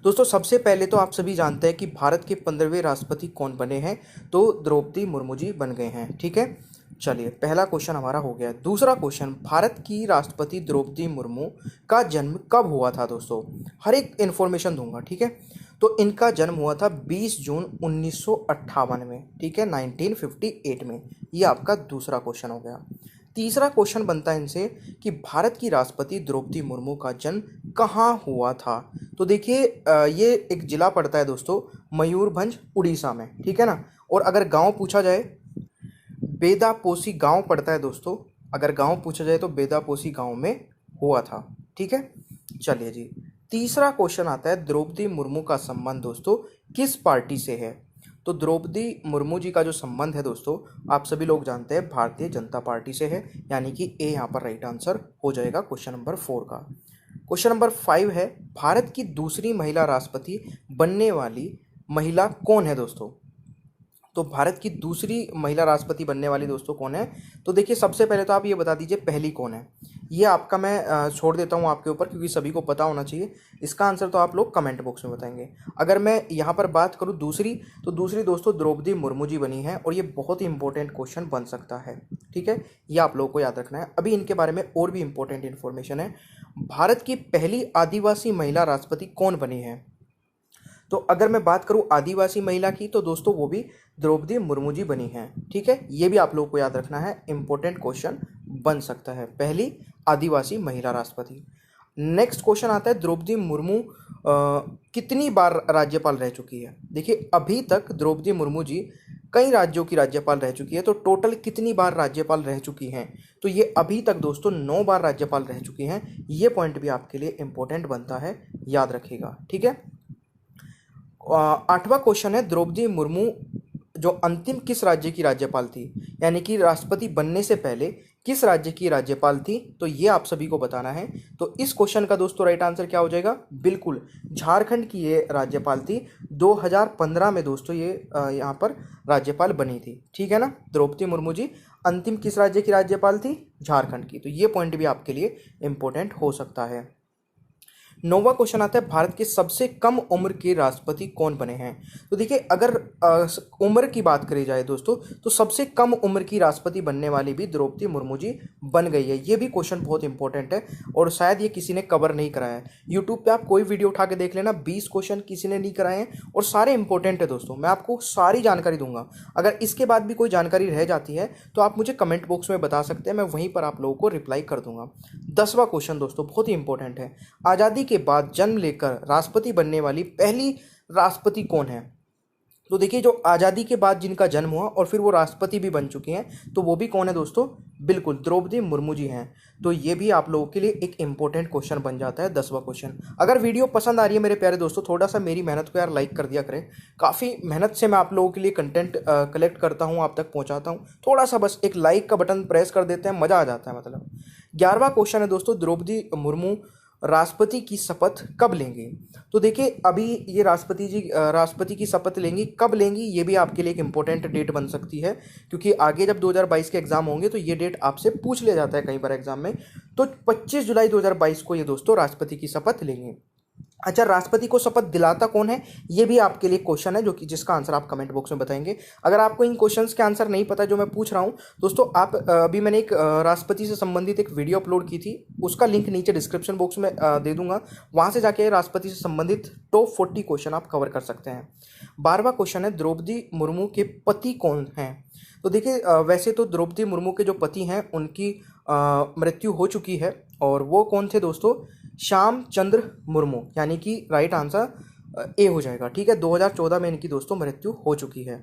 दोस्तों सबसे पहले तो आप सभी जानते हैं कि भारत के 15वें राष्ट्रपति कौन बने हैं। तो द्रौपदी मुर्मू जी बन गए हैं। ठीक है, चलिए पहला क्वेश्चन हमारा हो गया। दूसरा क्वेश्चन, भारत की राष्ट्रपति द्रौपदी मुर्मू का जन्म कब हुआ था। दोस्तों हर एक इन्फॉर्मेशन दूंगा, ठीक है। तो इनका जन्म हुआ था 20 जून 1958 में, ठीक है, 1958 में। ये आपका दूसरा क्वेश्चन हो गया। तीसरा क्वेश्चन बनता है इनसे कि भारत की राष्ट्रपति द्रौपदी मुर्मू का जन्म कहाँ हुआ था। तो देखिए ये एक जिला पड़ता है दोस्तों, मयूरभंज उड़ीसा में, ठीक है ना। और अगर गांव पूछा जाए, बेदापोसी गांव पड़ता है दोस्तों। अगर गांव पूछा जाए तो बेदापोसी गांव में हुआ था, ठीक है। चलिए जी, तीसरा क्वेश्चन आता है, द्रौपदी मुर्मू का संबंध दोस्तों किस पार्टी से है। तो द्रौपदी मुर्मू जी का जो संबंध है दोस्तों, आप सभी लोग जानते हैं, भारतीय जनता पार्टी से है, यानी कि ए यहाँ पर राइट आंसर हो जाएगा क्वेश्चन नंबर 4 का। क्वेश्चन नंबर 5 है, भारत की दूसरी महिला राष्ट्रपति बनने वाली महिला कौन है दोस्तों। तो भारत की दूसरी महिला राष्ट्रपति बनने वाली दोस्तों कौन है। तो देखिए सबसे पहले तो आप ये बता दीजिए पहली कौन है। ये आपका मैं छोड़ देता हूँ आपके ऊपर, क्योंकि सभी को पता होना चाहिए। इसका आंसर तो आप लोग कमेंट बॉक्स में बताएंगे। अगर मैं यहाँ पर बात करूँ दूसरी, तो दूसरी दोस्तों द्रौपदी मुर्मू जी बनी है, और ये बहुत ही इंपॉर्टेंट क्वेश्चन बन सकता है, ठीक है। ये आप लोगों को याद रखना है। अभी इनके बारे में और भी इंपॉर्टेंट इन्फॉर्मेशन है। भारत की पहली आदिवासी महिला राष्ट्रपति कौन बनी है। तो अगर मैं बात करूं आदिवासी महिला की, तो दोस्तों वो भी द्रौपदी मुर्मू जी बनी हैं, ठीक है। ये भी आप लोगों को याद रखना है, इंपॉर्टेंट क्वेश्चन बन सकता है, पहली आदिवासी महिला राष्ट्रपति। नेक्स्ट क्वेश्चन आता है, द्रौपदी मुर्मू कितनी बार राज्यपाल रह चुकी है। देखिए अभी तक द्रौपदी मुर्मू जी कई राज्यों की राज्यपाल रह चुकी है, तो टोटल कितनी बार राज्यपाल रह चुकी हैं। तो ये अभी तक दोस्तों 9 बार राज्यपाल रह चुकी हैं। ये पॉइंट भी आपके लिए इंपॉर्टेंट बनता है, याद रखिएगा, ठीक है। 8वां क्वेश्चन है, द्रौपदी मुर्मू जो अंतिम किस राज्य की राज्यपाल थी, यानी कि राष्ट्रपति बनने से पहले किस राज्य की राज्यपाल थी। तो ये आप सभी को बताना है। तो इस क्वेश्चन का दोस्तों राइट आंसर क्या हो जाएगा, बिल्कुल झारखंड की ये राज्यपाल थी। 2015 में दोस्तों ये यहाँ पर राज्यपाल बनी थी, ठीक है ना। द्रौपदी मुर्मू जी अंतिम किस राज्य की राज्यपाल थी, झारखंड की। तो ये पॉइंट भी आपके लिए इंपॉर्टेंट हो सकता है। 9वां क्वेश्चन आता है, भारत के सबसे कम उम्र के राष्ट्रपति कौन बने हैं। तो देखिए अगर उम्र की बात करी जाए दोस्तों, तो सबसे कम उम्र की राष्ट्रपति बनने वाली भी द्रौपदी मुर्मू जी बन गई है। ये भी क्वेश्चन बहुत इंपॉर्टेंट है, और शायद ये किसी ने कवर नहीं कराया है। यूट्यूब पे आप कोई वीडियो उठा के देख लेना, 20 क्वेश्चन किसी ने नहीं कराए हैं, और सारे इंपॉर्टेंट है दोस्तों। मैं आपको सारी जानकारी दूंगा। अगर इसके बाद भी कोई जानकारी रह जाती है तो आप मुझे कमेंट बॉक्स में बता सकते हैं, मैं वहीं पर आप लोगों को रिप्लाई कर दूंगा। 10वां क्वेश्चन दोस्तों बहुत ही इंपॉर्टेंट है, आज़ादी के बाद जन्म लेकर राष्ट्रपति बनने वाली पहली राष्ट्रपति कौन है। तो देखिए जो आज़ादी के बाद जिनका जन्म हुआ और फिर वो राष्ट्रपति भी बन चुकी हैं, तो वो भी कौन है दोस्तों, बिल्कुल द्रौपदी मुर्मू जी हैं। तो ये भी आप लोगों के लिए एक इंपॉर्टेंट क्वेश्चन बन जाता है, 10वां क्वेश्चन। अगर वीडियो पसंद आ रही है मेरे प्यारे दोस्तों, थोड़ा सा मेरी मेहनत को यार लाइक कर दिया करें। काफ़ी मेहनत से मैं आप लोगों के लिए कंटेंट कलेक्ट करता हूँ, आप तक पहुँचाता हूँ। थोड़ा सा बस एक लाइक का बटन प्रेस कर देते हैं, मज़ा आ जाता है मतलब। 11वां क्वेश्चन है दोस्तों, द्रौपदी मुर्मू राष्ट्रपति की शपथ कब लेंगे। तो देखिए अभी ये राष्ट्रपति की शपथ लेंगी, कब लेंगी, ये भी आपके लिए एक इंपॉर्टेंट डेट बन सकती है, क्योंकि आगे जब 2022 के एग्जाम होंगे तो ये डेट आपसे पूछ लिया जाता है कई बार एग्जाम में। तो 25 जुलाई 2022 को ये दोस्तों राष्ट्रपति की शपथ लेंगे। अच्छा, राष्ट्रपति को शपथ दिलाता कौन है, ये भी आपके लिए क्वेश्चन है, जो कि जिसका आंसर आप कमेंट बॉक्स में बताएंगे। अगर आपको इन क्वेश्चंस के आंसर नहीं पता जो मैं पूछ रहा हूँ दोस्तों, आप अभी मैंने एक राष्ट्रपति से संबंधित एक वीडियो अपलोड की थी, उसका लिंक नीचे डिस्क्रिप्शन बॉक्स में दे दूंगा। वहाँ से जाके राष्ट्रपति से संबंधित टॉप 40 क्वेश्चन आप कवर कर सकते हैं। 12वां क्वेश्चन है, द्रौपदी मुर्मू के पति कौन हैं। तो देखिए वैसे तो द्रौपदी मुर्मू के जो पति हैं उनकी मृत्यु हो चुकी है, और वो कौन थे दोस्तों, श्याम चंद्र मुर्मू, यानी कि राइट आंसर ए हो जाएगा, ठीक है। 2014 में इनकी दोस्तों मृत्यु हो चुकी है,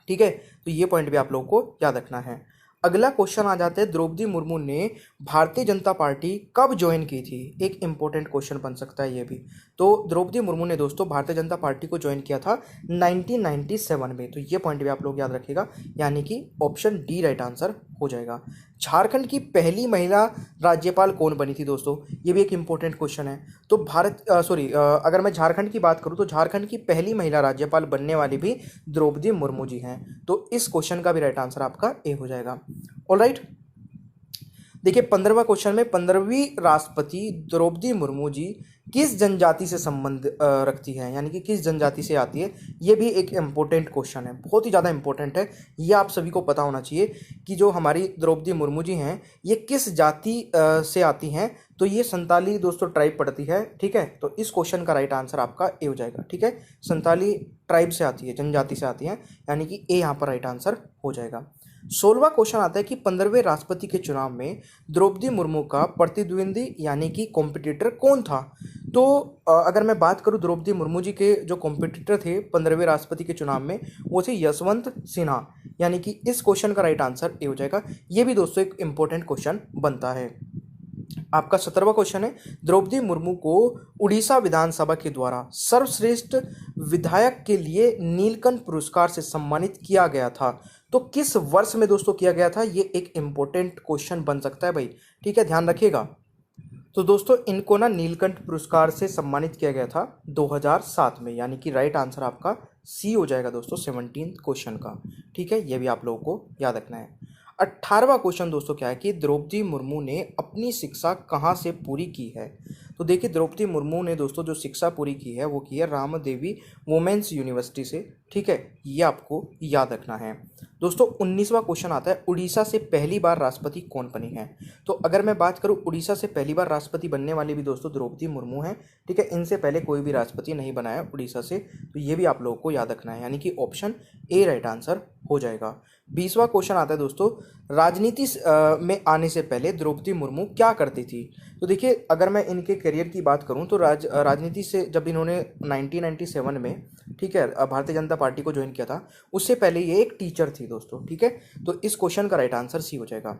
ठीक है। तो ये पॉइंट भी आप लोगों को याद रखना है। अगला क्वेश्चन आ जाता है, द्रौपदी मुर्मू ने भारतीय जनता पार्टी कब ज्वाइन की थी। एक इंपॉर्टेंट क्वेश्चन बन सकता है ये भी। तो द्रौपदी मुर्मू ने दोस्तों भारतीय जनता पार्टी को ज्वाइन किया था 1997 में। तो ये पॉइंट भी आप लोग याद रखिएगा, यानी कि ऑप्शन डी राइट आंसर हो जाएगा। झारखंड की पहली महिला राज्यपाल कौन बनी थी दोस्तों, ये भी एक इंपॉर्टेंट क्वेश्चन है। तो अगर मैं झारखंड की बात करूँ तो झारखंड की पहली महिला राज्यपाल बनने वाली भी द्रौपदी मुर्मू जी हैं। तो इस क्वेश्चन का भी राइट आंसर आपका ए हो जाएगा। ऑलराइट, देखिए 15वां क्वेश्चन में 15वीं राष्ट्रपति द्रौपदी मुर्मू जी किस जनजाति से संबंध रखती है, यानी कि किस जनजाति से आती है, ये भी एक इम्पोर्टेंट क्वेश्चन है, बहुत ही ज़्यादा इम्पोर्टेंट है। ये आप सभी को पता होना चाहिए कि जो हमारी द्रौपदी मुर्मू जी हैं ये किस जाति से आती हैं। तो ये संताली दोस्तों ट्राइब पड़ती है, ठीक है। तो इस क्वेश्चन का राइट आंसर आपका ए हो जाएगा, ठीक है। संताली ट्राइब से आती है, जनजाति से आती है, यानी कि ए यहाँ पर राइट आंसर हो जाएगा। 16वां क्वेश्चन आता है कि 15वें राष्ट्रपति के चुनाव में द्रौपदी मुर्मू का प्रतिद्वंदी यानी कि कॉम्पिटिटर कौन था। तो अगर मैं बात करूं द्रौपदी मुर्मू जी के जो कॉम्पिटिटर थे 15वें राष्ट्रपति के चुनाव में, वो थे यशवंत सिन्हा, यानी कि इस क्वेश्चन का राइट आंसर ए हो जाएगा। ये भी दोस्तों एक इंपॉर्टेंट क्वेश्चन बनता है। आपका 17वां क्वेश्चन है, द्रौपदी मुर्मू को उड़ीसा विधानसभा के द्वारा सर्वश्रेष्ठ विधायक के लिए नीलकंठ पुरस्कार से सम्मानित किया गया था। तो किस वर्ष में दोस्तों किया गया था, ये एक इंपॉर्टेंट क्वेश्चन बन सकता है भाई, ठीक है, ध्यान रखिएगा। तो दोस्तों इनको ना नीलकंठ पुरस्कार से सम्मानित किया गया था 2007 में, यानी कि राइट आंसर आपका सी हो जाएगा दोस्तों 17 क्वेश्चन का, ठीक है। ये भी आप लोगों को याद रखना है। 18वां क्वेश्चन दोस्तों क्या है कि द्रौपदी मुर्मू ने अपनी शिक्षा कहाँ से पूरी की है। तो देखिए द्रौपदी मुर्मू ने दोस्तों जो शिक्षा पूरी की है वो की है राम देवी वुमेन्स यूनिवर्सिटी से, ठीक है, ये आपको याद रखना है। दोस्तों 19वां क्वेश्चन आता है, उड़ीसा से पहली बार राष्ट्रपति कौन बनी है। तो अगर मैं बात करूं उड़ीसा से पहली बार राष्ट्रपति बनने वाली भी दोस्तों द्रौपदी मुर्मू हैं, ठीक है। इनसे पहले कोई भी राष्ट्रपति नहीं बना है उड़ीसा से, तो ये भी आप लोगों को याद रखना है, यानी कि ऑप्शन ए राइट आंसर हो जाएगा। 20वां क्वेश्चन आता है दोस्तों, राजनीति में आने से पहले द्रौपदी मुर्मू क्या करती थी। तो देखिए अगर मैं इनके करियर की बात करूं तो राजनीति से जब इन्होंने 1997 में, ठीक है, भारतीय जनता पार्टी को ज्वाइन किया था, उससे पहले ये एक टीचर थी दोस्तों, ठीक है। तो इस क्वेश्चन का राइट आंसर सी हो जाएगा।